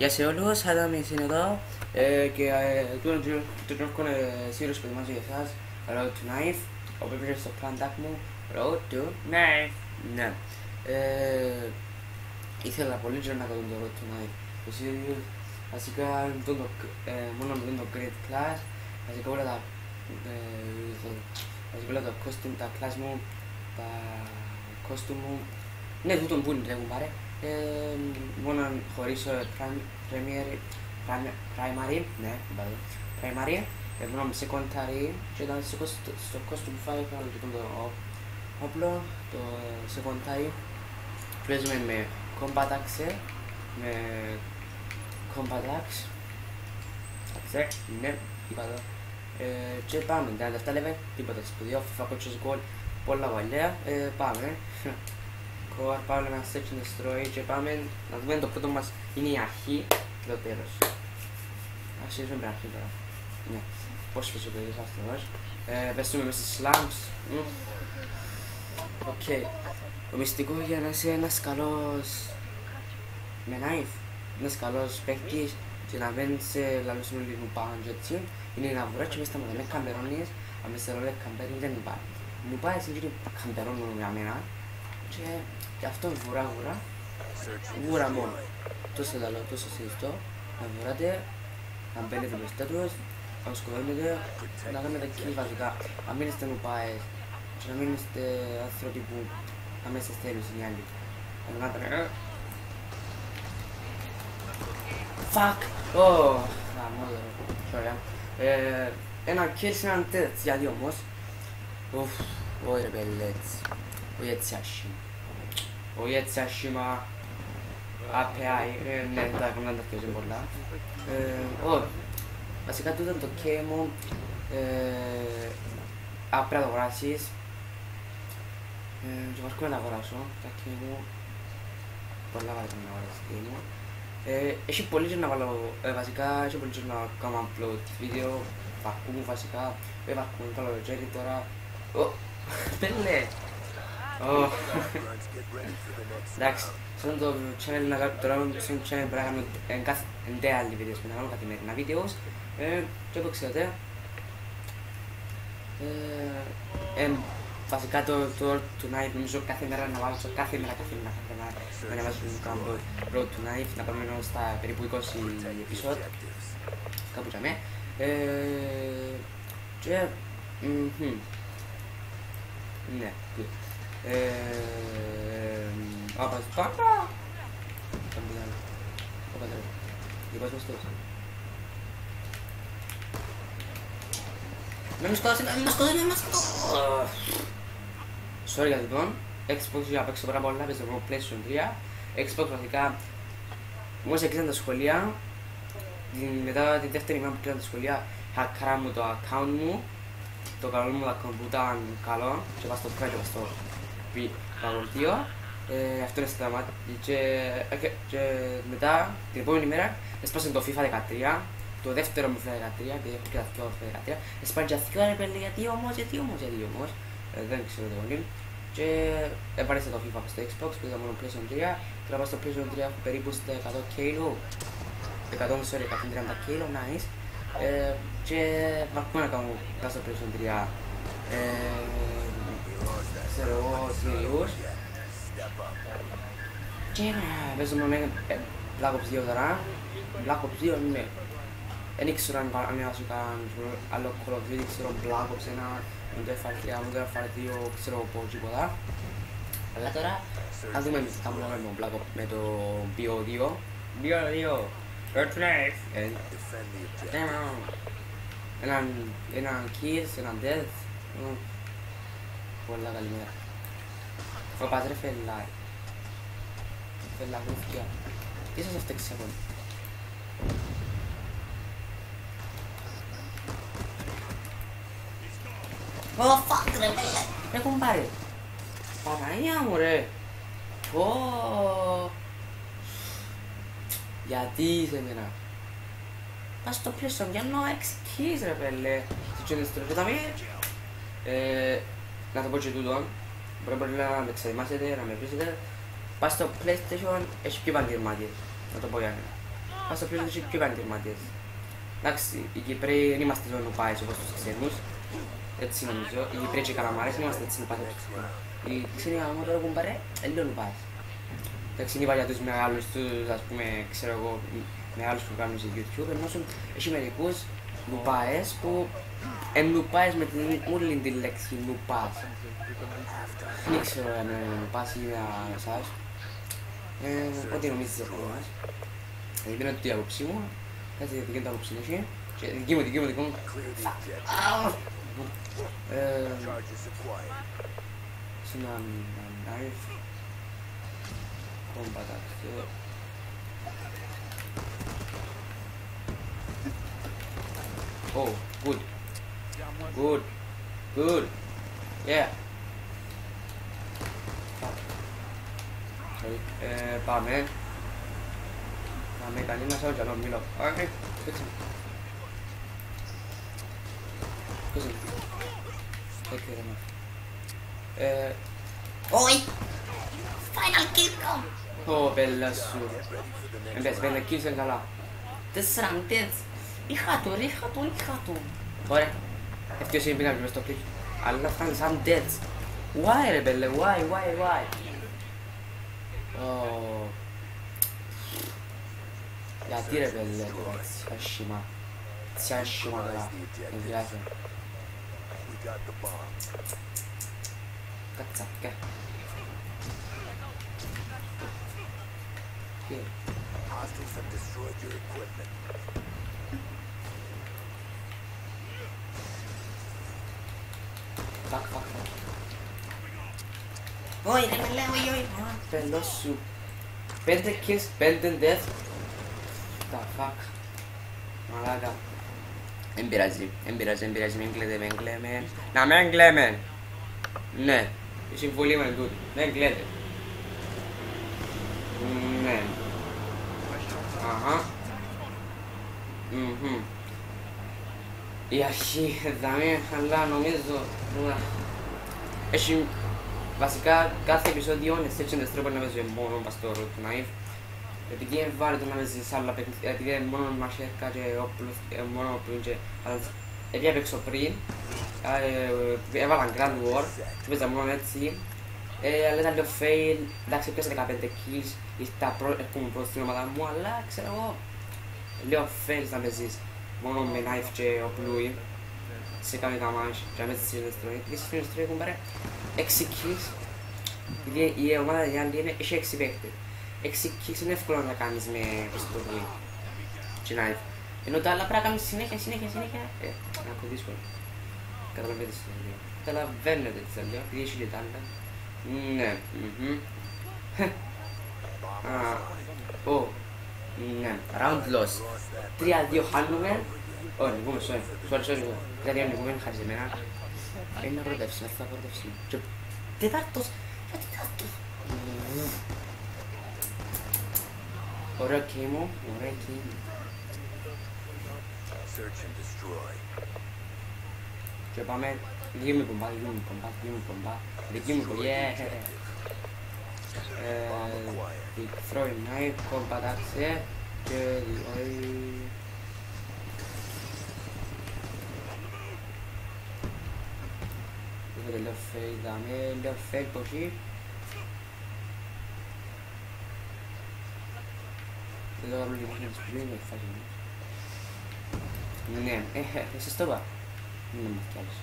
Γεια σε όλους, Άδαμις είναι εδώ και το τρόπο είναι σίγουρος που ετοιμάζω για εσάς Road to Knife, όπου έπαιζε στο plan tag μου Road to Knife. Ναι, ήθελα πολύ καιρό να κάνω το Road to Knife. Το Sirius, βασικά μόνο με το Great Class, βασικά όλα τα costume, τα class μου, τα costume μου, ναι, τούτον που είναι τρέχουν πάρε. Μόνο χωρίς primary, ναι, primary, μόνο με secondary και ήταν στο costume 5 έκανα το όπλο, το secondary. Παίζουμε με combat axe, ναι, είπα το. Και πάμε, 37 level, τίποτα σπουδαίο, FIFA coaches goal, πολλά παλιά, πάμε. Πάμε να search and destroy και πάμε να δούμε το πρώτο μας είναι η αρχή και το τέλος. Ας αρχίσουμε με την αρχή τώρα. Ναι, πώς φυσιολογείς αυτός. Πέσουμε μέσα στις slums. Οκ. Το μυστικό για να είσαι ένας καλός με knife, ένας καλός παίκτης και να μην σε λαλούσουν όλοι μου πάνω και έτσι είναι να βουράς και μες τα με καμπερώνεις, αν μες σε ρόλε καμπέρι δεν μου πάει. Μου πάει σε γύρω καμπερώνουν για μένα και γι' αυτό βουρά μόνο. Τόσο καλό, τόσο συζητώ, να βουράτε, να μπαίνετε μπροστά τους, να σκοτώνετε, να κάνετε kills βασικά. Να μην είστε νουπάες και να μην είστε άνθρωποι που να μην σας θέλουν οι άλλοι. Να κάνετε fuck! Sorry. Ένα kill σε έναν τέτοιο, γιατί όμως. Όχι ρε παιδί έτσι. Όχι έτσι άσχημα. Όχι έτσι άσχημα. Απεάει. Ναι, τα έκανα τα αρχίζουν πολλά. Βασικά τούτο το K μου. Πρέπει να το αγοράσεις. Και βαρκούμε να αγοράσω. Τα K μου. Πολλά βαρκούμε να αγοράσεις K μου. Έχει πολύ και να βάλω, βασικά έχει πολύ και να κάνω upload βίντεο. Βαρκού μου βασικά. Βαρκού μου καλοκαίρι τώρα. Πέλε! Εντάξει, σαν το channel τώρα στο channel πρέπει να κάνουμε κάθε άλλη βίντεος, να κάνουμε καθημερινά βίντεος και όπως ξέρετε βασικά το Tonight νομίζω κάθε μέρα να βάζω κάθε μέρα να βάζω το Road to Knife να πάμε στα περίπου 20 επεισόδια κάπου για μέ και ναι, apa papa? Cambiar. Apa tadi? Di bawah terus. Memes. Sorry guys, λοιπόν. Xbox για παίξω πάρα πολλά, παίζω εγώ PlayStation 3. Xbox βασικά, μόλις έκλεισαν τα σχολεία, μετά τη δεύτερη μέρα που κλείσαν τα σχολεία, χακάρα μου το account μου. Το καλό μου account που ήταν καλό και πάω στο πρέτο στο παγωλτίο. Αυτό είναι σταματή και μετά την επόμενη μέρα έσπασε το FIFA 13, το δεύτερο μου FIFA 13 και έχω και τα δυο FIFA 13. Έσπασε και τα δυο ρε παιδί, γιατί όμως, δεν ξέρω το πολύ. Και έπαρεσε το FIFA στο Xbox που ήταν μόνο PlayStation 3. Τώρα πάω στο PlayStation 3 έχω περίπου στα 100 kilo, 130 kilo, nice. Και βαρκούμε να κάνω κάτω στο PlayStation 3 ξέρω εγώ Sirius και παίζουμε με Black Ops 2 τώρα. Black Ops 2 ναι, δεν ξέρω αν βάζω κανένα άλλο Call of Duty, ξέρω Black Ops 1, Modern Warfare 3, Modern Warfare 2, ξέρω πω τίποτα. Αλλά τώρα θα δούμε εμείς τι θα κάνουμε με το Black Ops, με το BO2 Road to Knife έναν kills, έναν death. Πολλά καλημέρα. Ο πατρέ φελάει. Φελαγούθηκια. Τι σας έφταξε εγώ. Ω fuck ρε πέλε. Έχουν πάρει. Παναγιά μου ρε. Γιατί είσαι εμένα. Πας στο PlayStation για να 6 keys ρε πέλε. Τι τσέντες τώρα και τα μία. Να το πω και τούτο. Μπορεί να με ξεδιμάσετε, να με βρίσετε. Πας στο PlayStation, έχει πιο επαγγελματίες. Να το πω για μένα. Ας στο πλήρω τους πιο επαγγελματίες. Εντάξει, οι Κύπροι δεν είμαστε τόσο νουπάες όπως τους ξένους. Έτσι νομίζω, οι Κύπροι και οι Καλαμάρες δεν είμαστε έτσι νουπάες όπως τους ξένους. Οι ξένοι άμα τώρα κουμπάρε, λίγο νουπάες. Εντάξει, είναι είπα για τους μεγάλους τους, ας πούμε, ξέρω εγώ, μεγάλους που κάνουν σε YouTube, ενώ έχει μερικούς νουπάες που νουπάες με την όλη την λέξη νουπάς. Δεν ξέρω αν νουπάς ή εσάς. Ό,τι νομίζεις από εμάς. Δεν είναι το άποψή μου, κάτι δική μου άποψη είναι και δική μου. Ένα knife. Combat axe. Oh, good. Yeah. Πάμε. Καλή μας όχι, αλλά μιλώ. Όχι, πέτσε. Πέτσε. Έκρε με. Όχι! Final kill come! Ω, πέλα σου. Εμπες, πέντε kills είναι καλά. 4 deaths. Είχα τον. Ωραία. Ευτυχώς είναι πήγαμε μες στο κλικ. Αλλά φτάνει σαν deaths. Why ρε πέλε, why? Γιατί ρε πέλε τώρα, έτσι άσχημα τώρα, δεν πειράζει. Κατσακά. Hostiles have destroyed your equipment. Fuck. Όχι ρε με λέω, όχι. Πέλος σου. 5 kills, 5 death. Τα fuck. Μαλάκα. Εν πειράζει, μην κλαίμε. Να μην κλαίμε. Ναι, η συμβουλή μου είναι τούτη. Δεν κλαίτε. Ναι. Αχα. Η αρχή εδάμε, αλλά νομίζω έχει βασικά κάθε επεισόδιο είναι σε έτσι τρόπο να παίζει μόνο πας στο Road Knife. Επειδή δεν βάλει το να παίζει σε άλλα παιχνίδια, επειδή είναι μόνο μαχαίρκα και όπλους, μόνο όπλους και επειδή έπαιξω πριν, έβαλαν Grand War και παίζα μόνο έτσι, αλλά ήταν λίγο fail, εντάξει έπιασα 15 kills, έρχομαι πρώτα στην ομάδα μου, αλλά ξέρω εγώ, λίγο fail να παίζεις μόνο με knife και οπλούι σε κάποια μάχη και να παίζεις στην Συνεστρόη, επειδή στην Συνεστρόη έχουν πάρει 6 kills, επειδή η ομάδα η άλλη έχει 6 παίκτες. 6 kills είναι εύκολο να κάνεις με πιστολή και knife. Ενώ τα άλλα πρέπει να κάνεις συνέχεια, είναι ακόμα δύσκολο. Καταλαβαίνετε τι λέω. Καταλαβαίνετε τι λέω, επειδή έχει και τα άλλα. Ναι, ναι, round loss. 3-2 χάνουμε. Όχι, νικούμε, sorry. 3-2 νικούμε, χάρη σε μένα. Είναι να προτεύσει, θα προτεύσει. Τετάρτος. Ωραίο κείμο, Search and destroy. Και πάμε, δική μου πομπά. Δική μου πομπά, throwing knife, combat axe και λίγο φέι, λίγο φέι ποσί. Δεν το λίγο να σπουδί, είναι φάση μου. Ναι, εσείς το είπα. Δεν είναι κι άλλος.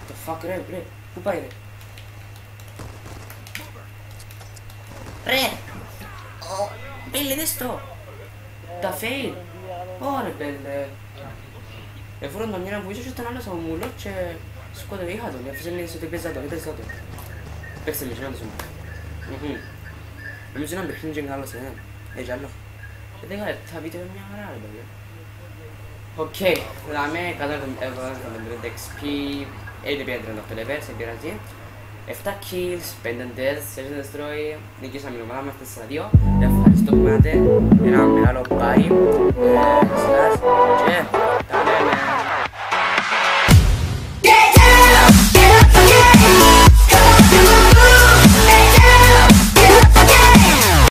Το fuck ρε, πού πάει ρε. Ρε! Πέλε δες το! Τα fail. Ωρε πέλε. Εφόρον τον μήνα που ίσως ήταν άλλος από μουλό και σκότω είχα τον, αφού δεν ότι παίζα τον, ήταν σκότω. Παίξτε με, συνάντησε μου. Νομίζω έναν παιχνίδι και άλλος, έχει άλλο. Δεν θα πείτε μια χαρά ρε παιδιά. Οκ, δάμε 150 XP, 8-38 levels, δεν πειράζει. 7 kills, 5 deaths, 6 destroy, νικήσαμε η ομάδα μας 4-2. Ευχαριστώ. αυτό που κάνατε, ένα μεγάλο bye.